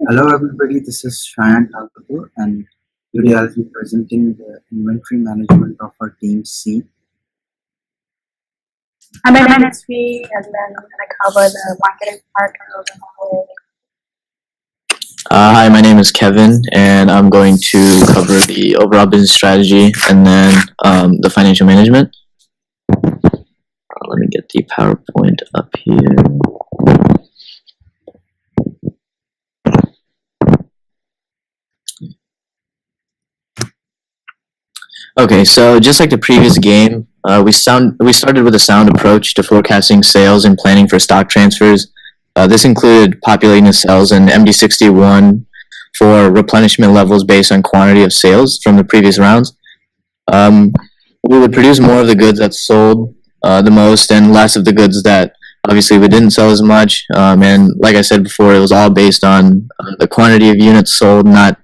Hello everybody, this is Shayan Thakur and today I'll be presenting the inventory management of our team C. Hi, my name is V, and then I'm going to cover the marketing part of the whole. Hi, my name is Kevin, and I'm going to cover the overall business strategy and then the financial management. Let me get the PowerPoint up here. Okay, so just like the previous game, we started with a sound approach to forecasting sales and planning for stock transfers. This included populating the cells in MD61 for replenishment levels based on quantity of sales from the previous rounds. We would produce more of the goods that sold the most and less of the goods that obviously we didn't sell as much. And like I said before, it was all based on the quantity of units sold, not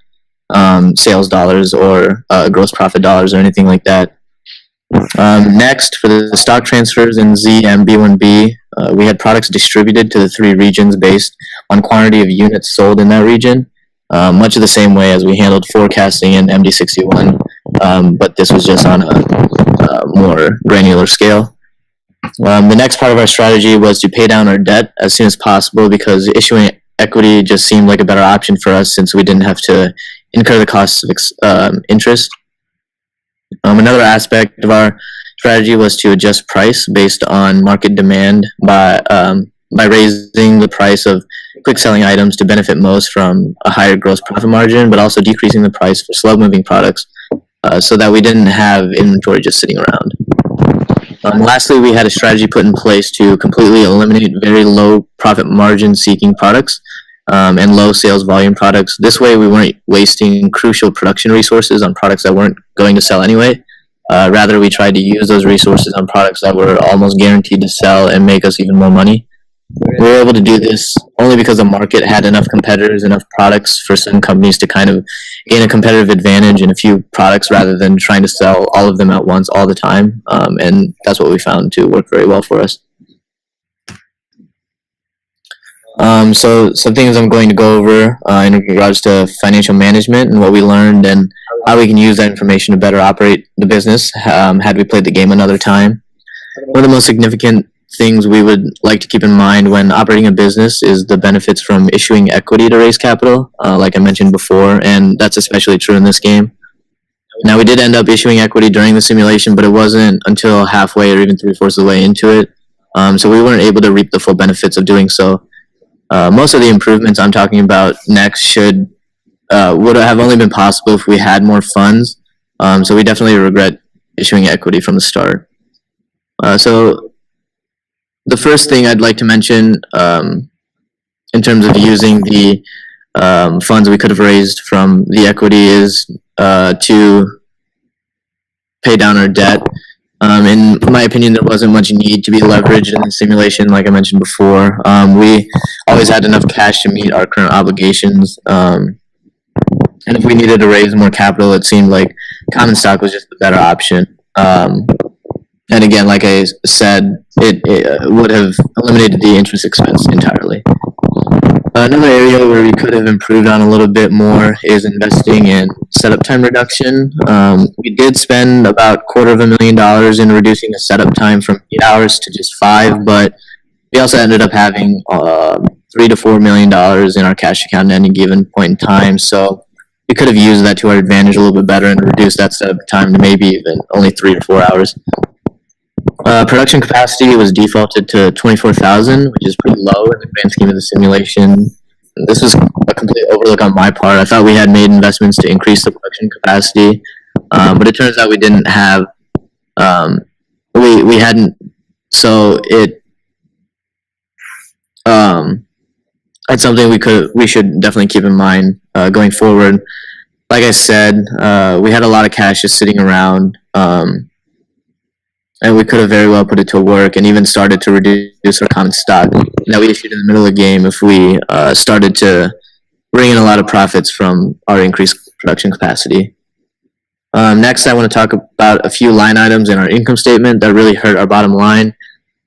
sales dollars or gross profit dollars or anything like that. Next, for the stock transfers in Z and B1B, we had products distributed to the three regions based on quantity of units sold in that region, much of the same way as we handled forecasting in MD61, but this was just on a more granular scale. The next part of our strategy was to pay down our debt as soon as possible because issuing equity just seemed like a better option for us since we didn't have to incur the costs of interest. Another aspect of our strategy was to adjust price based on market demand by raising the price of quick selling items to benefit most from a higher gross profit margin, but also decreasing the price for slow moving products so that we didn't have inventory just sitting around. Lastly, we had a strategy put in place to completely eliminate very low profit margin seeking products and low sales volume products. This way, we weren't wasting crucial production resources on products that weren't going to sell anyway. Rather, we tried to use those resources on products that were almost guaranteed to sell and make us even more money. We were able to do this only because the market had enough competitors, enough products for some companies to kind of gain a competitive advantage in a few products rather than trying to sell all of them at once all the time. And that's what we found to work very well for us. So some things I'm going to go over in regards to financial management and what we learned and how we can use that information to better operate the business had we played the game another time. One of the most significant things we would like to keep in mind when operating a business is the benefits from issuing equity to raise capital, like I mentioned before, and that's especially true in this game. Now, we did end up issuing equity during the simulation, but it wasn't until halfway or even 3/4 of the way into it, so we weren't able to reap the full benefits of doing so. Most of the improvements I'm talking about next would have only been possible if we had more funds, so we definitely regret issuing equity from the start. So the first thing I'd like to mention in terms of using the funds we could have raised from the equity is to pay down our debt. In my opinion, there wasn't much need to be leveraged in the simulation, like I mentioned before. We always had enough cash to meet our current obligations. And if we needed to raise more capital, it seemed like common stock was just the better option. And again, like I said, it would have eliminated the interest expense entirely. Another area where we could have improved on a little bit more is investing in setup time reduction. We did spend about $250,000 in reducing the setup time from 8 hours to just 5, but we also ended up having $3 to $4 million in our cash account at any given point in time. So we could have used that to our advantage a little bit better and reduced that setup time to maybe even only 3 to 4 hours. Production capacity was defaulted to 24,000, which is pretty low in the grand scheme of the simulation. This was a complete overlook on my part. I thought we had made investments to increase the production capacity, but it turns out we didn't have. We hadn't. So it's something we should definitely keep in mind going forward. Like I said, we had a lot of cash just sitting around. And we could have very well put it to work and even started to reduce our common stock that we issued in the middle of the game if we started to bring in a lot of profits from our increased production capacity. Next, I want to talk about a few line items in our income statement that really hurt our bottom line.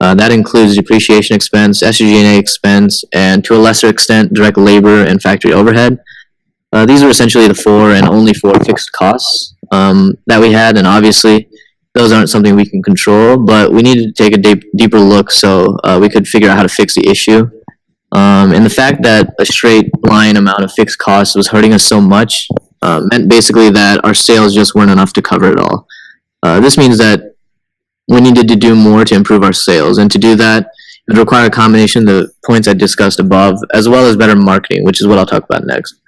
That includes depreciation expense, SG&A expense, and to a lesser extent, direct labor and factory overhead. These were essentially the four and only four fixed costs that we had, and obviously those aren't something we can control, but we needed to take a deeper look so we could figure out how to fix the issue. And the fact that a straight line amount of fixed costs was hurting us so much meant basically that our sales just weren't enough to cover it all. This means that we needed to do more to improve our sales, and to do that, it would require a combination of the points I discussed above, as well as better marketing, which is what I'll talk about next.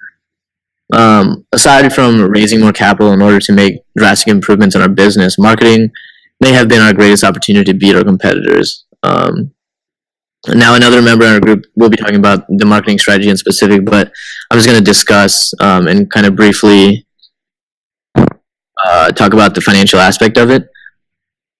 Aside from raising more capital in order to make drastic improvements in our business, marketing may have been our greatest opportunity to beat our competitors. Now, another member in our group will be talking about the marketing strategy in specific, but I'm just going to discuss and kind of briefly talk about the financial aspect of it.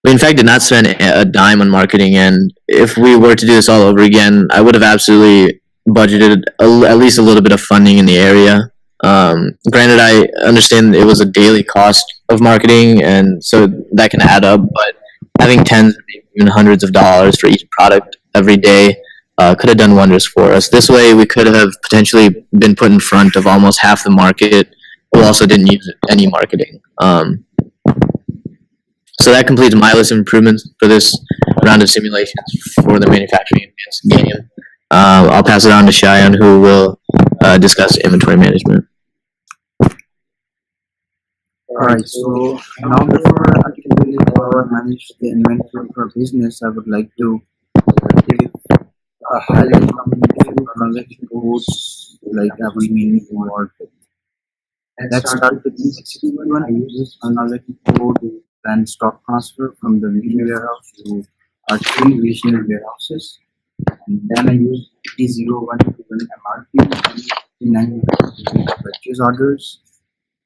We, in fact, did not spend a dime on marketing, and if we were to do this all over again, I would have absolutely budgeted at least a little bit of funding in the area. Granted, I understand it was a daily cost of marketing, and so that can add up, but having tens or even hundreds of dollars for each product every day could have done wonders for us. This way, we could have potentially been put in front of almost half the market who also didn't use any marketing. So that completes my list of improvements for this round of simulations for the manufacturing advanced game. I'll pass it on to Cheyenne, who will discuss inventory management. Alright, so now before I can really how I manage the inventory for business, I would like to give a highlight from a few transaction codes like I was mainly involved with. Let's start with E61. I use this transaction code to plan stock transfer from the regional warehouse to our three regional warehouses. And then I use E01 to run MRP, E9 to purchase orders,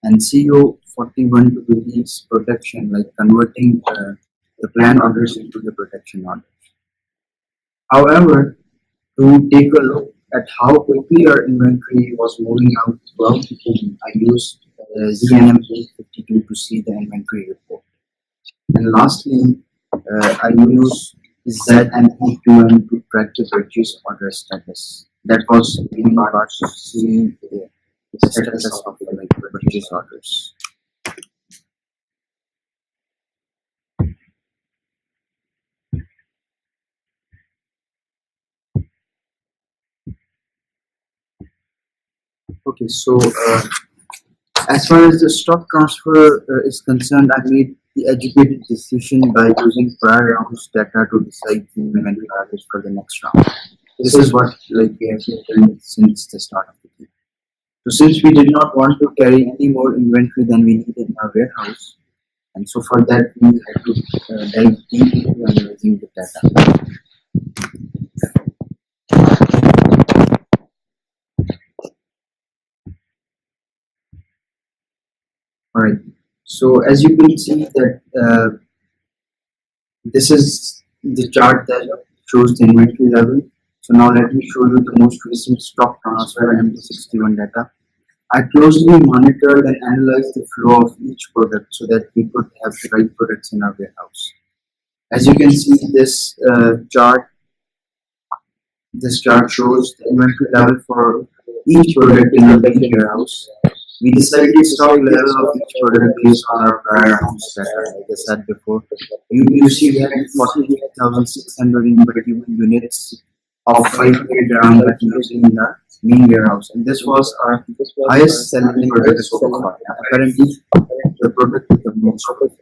and CO41 to release production, like converting the planned orders into the production orders. However, to take a look at how quickly our inventory was moving out throughout the game, I used ZNM 52 to see the inventory report. And lastly, I use ZME2M to track the purchase order status. That was really hard to see the status of the purchase orders. Okay, so as far as the stock transfer is concerned, I made the educated decision by using prior rounds data to decide the inventory values for the next round. This is what we have been doing since the start of the game. So since we did not want to carry any more inventory than we needed in our warehouse, and so for that we had to dive deep into analyzing the data. Alright, so as you can see that this is the chart that shows the inventory level. So now let me show you the most recent stock transfer MT61 data. I closely monitored and analyzed the flow of each product so that we could have the right products in our warehouse. As you can see, this chart shows the inventory level for each product in our warehouse. We decided the stock level of each product based on our prior rounds data, like I said before. You see we had 48,621 units of 500 grams that we used in the main warehouse, and this was our highest selling product so far. Apparently, the product with the most profit.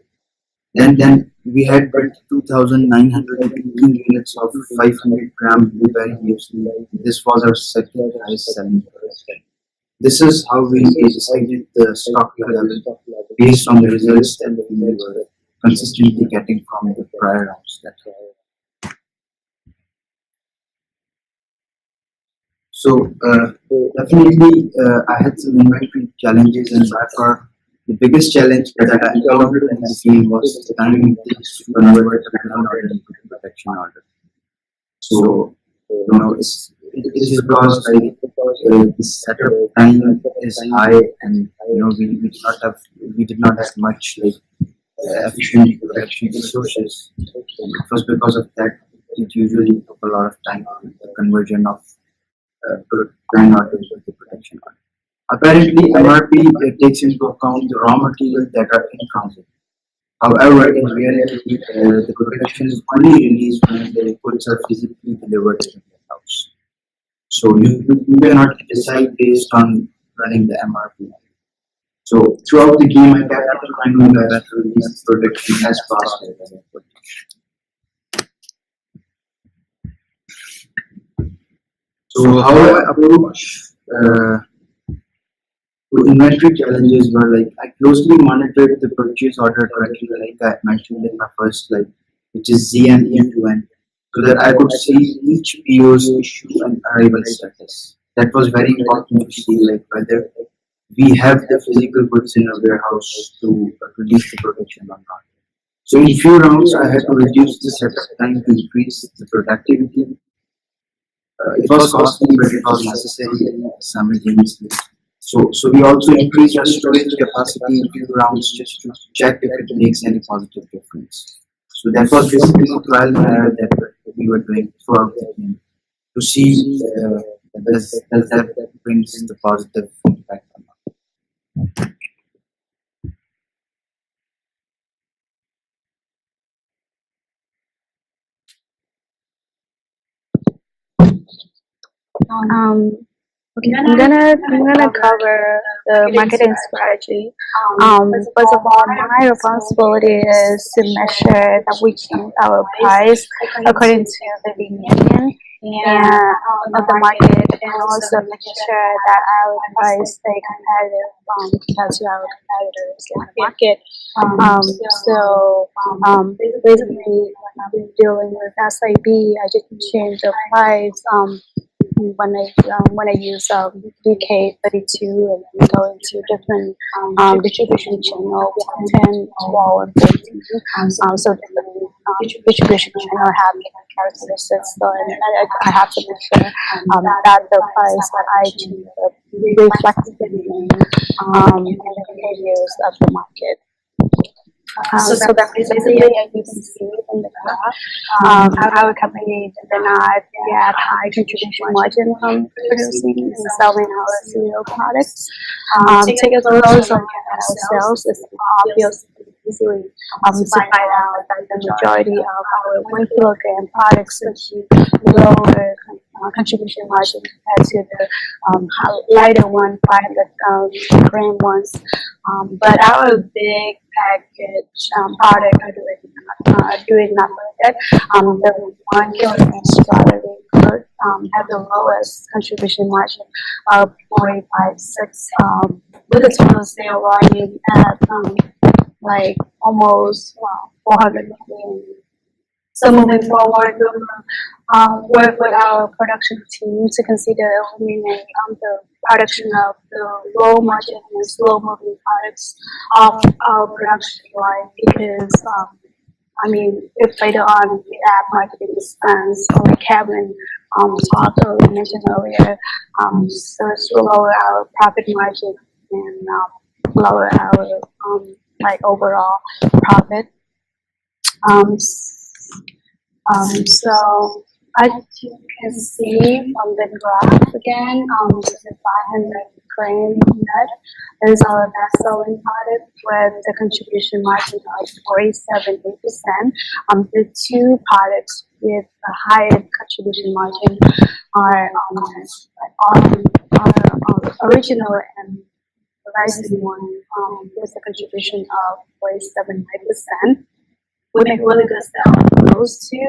Then we had 22,918 units of 500 gram blueberry muesli. This was our second highest selling product. This is how we decided the stock level based on the results that we were consistently getting from the prior rounds. So definitely I had some inventory challenges, and by far the biggest challenge that I encountered in this game was the time it takes to convert a plan order into a production order. So it is because the setup time is high, and we did not have much efficient production resources. It was because of that it usually took a lot of time for the conversion of brand orders to production order. Apparently, MRP takes into account the raw materials that are in transit. However, in reality, the production is only released when the goods are physically delivered to the warehouse. So you cannot decide based on running the MRP. So throughout the game, I kept on trying my best to release the production as fast as I could. So how I approach to inventory challenges were like I closely monitored the purchase order tracking, like I mentioned in my first slide, which is ZN end to end, so that I could see each PO's issue and arrival status. That was very important to see, like whether we have the physical goods in a warehouse to release the production or not. So in few rounds, I had to reduce the setup time to increase the productivity. It was costly, but it was necessary simultaneously. So we also increased our storage capacity in few rounds just to check if it makes any positive difference. So that was basically a trial and error that we were doing throughout the game to see does that brings the positive impact or not. Um, okay, I'm gonna cover the marketing strategy. First of all, my responsibility is to measure that we change our price according to the median of the market, and also making sure that our price stay competitive compared to our competitors in the market. So basically, when I'm dealing with SIB, I just change the price. When I use DK32 and then go into different distribution channel, 10, 12, and 14. So different distribution channel have different characteristics. So and I have to make sure that the price that I choose reflects the and the behaviors of the market. So that basically, as you can see in the graph, our company did not get high contribution margin from producing and selling our cereal products. Take a close look at our sales. It's obvious easily to find out that the majority of our 1 kilogram products achieve lower contribution margin compared to the lighter one, 500 gram ones. But our big package product are doing not like that. The 1 kilogram strawberry fruit have the lowest contribution margin of 0.56 with a total sale volume at like almost 400 million. So moving forward, we'll work with our production team to consider eliminating the production of the low margin and slow moving products of our production line because I mean, if later on we add marketing expense or like Kevin talked or mentioned earlier, so it's to lower our profit margin and lower our like overall profit. So as you can see from the graph again, the 500 gram nut is our best selling product with the contribution margin of 47.8%. The two products with a higher contribution margin are original and the rising one with a contribution of 47.9%. We make really good sales on those two.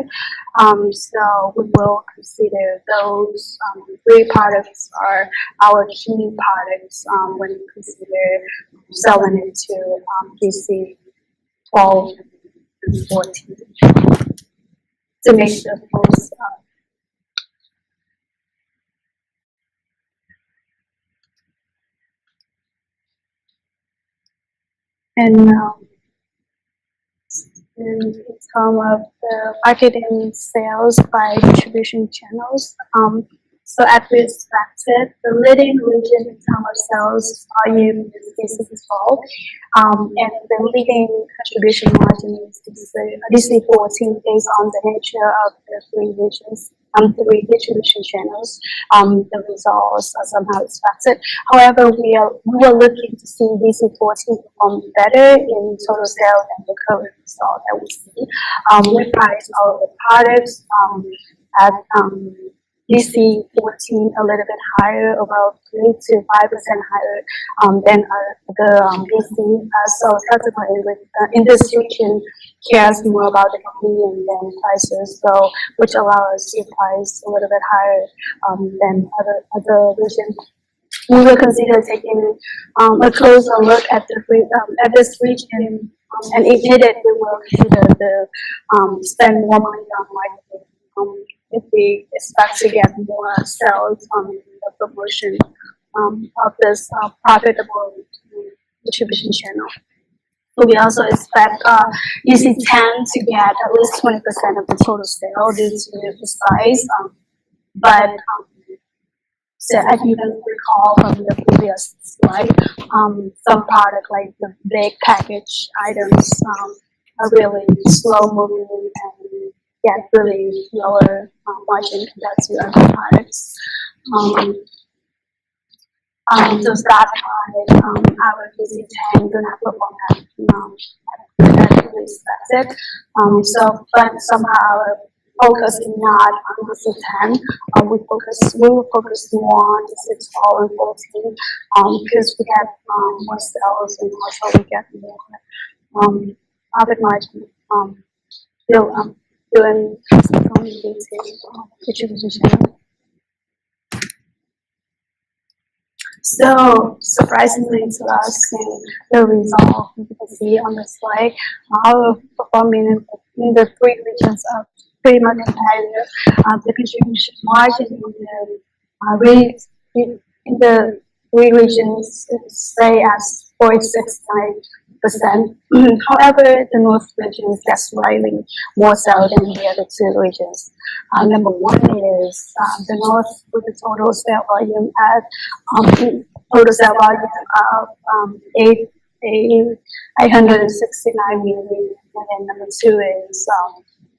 So we will consider those three products are our key products when we consider selling into PC 12 and 14 to make the most. And in terms of the marketing sales by distribution channels, So as we expected, the leading region in terms of sales volume is DC12, and the leading contribution margin is DC14 based on the nature of the three regions, three distribution channels. The results are somehow expected. However, we are looking to see DC14 perform better in total sales than the current result that we see. We price all the products at DC14 a little bit higher, about 3 to 5% higher than the DC. So subsequently, in this region, cares more about the convenience than prices, so which allow us to price a little bit higher than other regions. We will consider taking a closer look at this region, and if needed, we will consider spend more money on marketing. If we expect to get more sales on the promotion of this profitable distribution channel. So we also expect EC10 to get at least 20% of the total sale due to the size. But so as you can recall from the previous slide, some product like the big package items are really slow moving and get really lower margin compared to other products. So that's why our EC10 do not perform as we expected. But somehow focus is not on EC10. We will focus more on EC12 and 14 because we get more sales and also we get more profit margin. Doing distribution channel. So surprisingly to us, the result you can see on the slide, our performance in the three regions are pretty much competitive. The contribution margin in the three regions stay as 46.9%. However, the North region gets slightly more so than the other two regions. Number one is the North with a total sale volume at of 869 million, and then number two is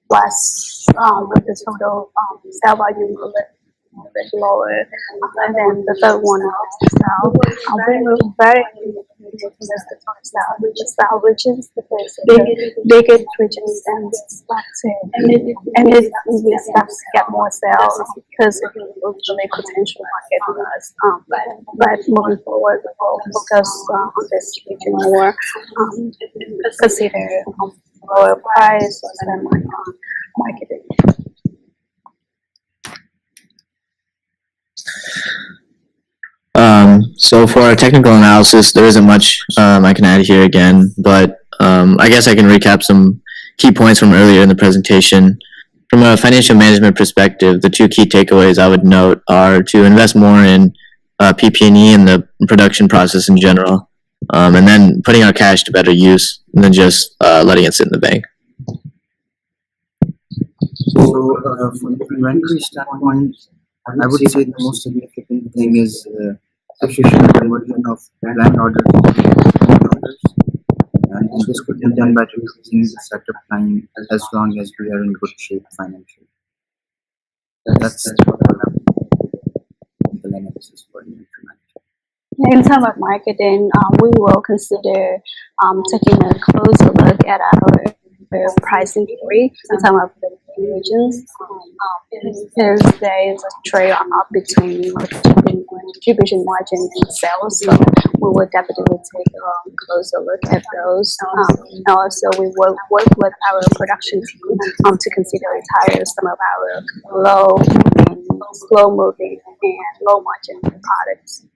West with the total sale volume a bit lower, and then the third one is South. We were very because the South, which is the biggest region than expected, and we expect to get more sales because it will be a potential market for us. But moving forward, we will focus on this region more, consider lower price or spend money on marketing. So for our technical analysis, there isn't much I can add here again, but I guess I can recap some key points from earlier in the presentation. From a financial management perspective, the two key takeaways I would note are to invest more in PP&E and the production process in general, and then putting our cash to better use than just letting it sit in the bank. So, from the inventory standpoint, I would say the most significant thing is efficient conversion of planned orders to executed orders, and this could be done by reducing the setup time as long as we are in good shape financially. That's what I have technical analysis for inventory management. In terms of marketing, we will consider taking a closer look at our pricing theory in terms of the regions. Because there is a trade-off between distribution margin and sales, so we will definitely take a closer look at those. And also, we will work with our production team to consider retire some of our slow moving and low margin products.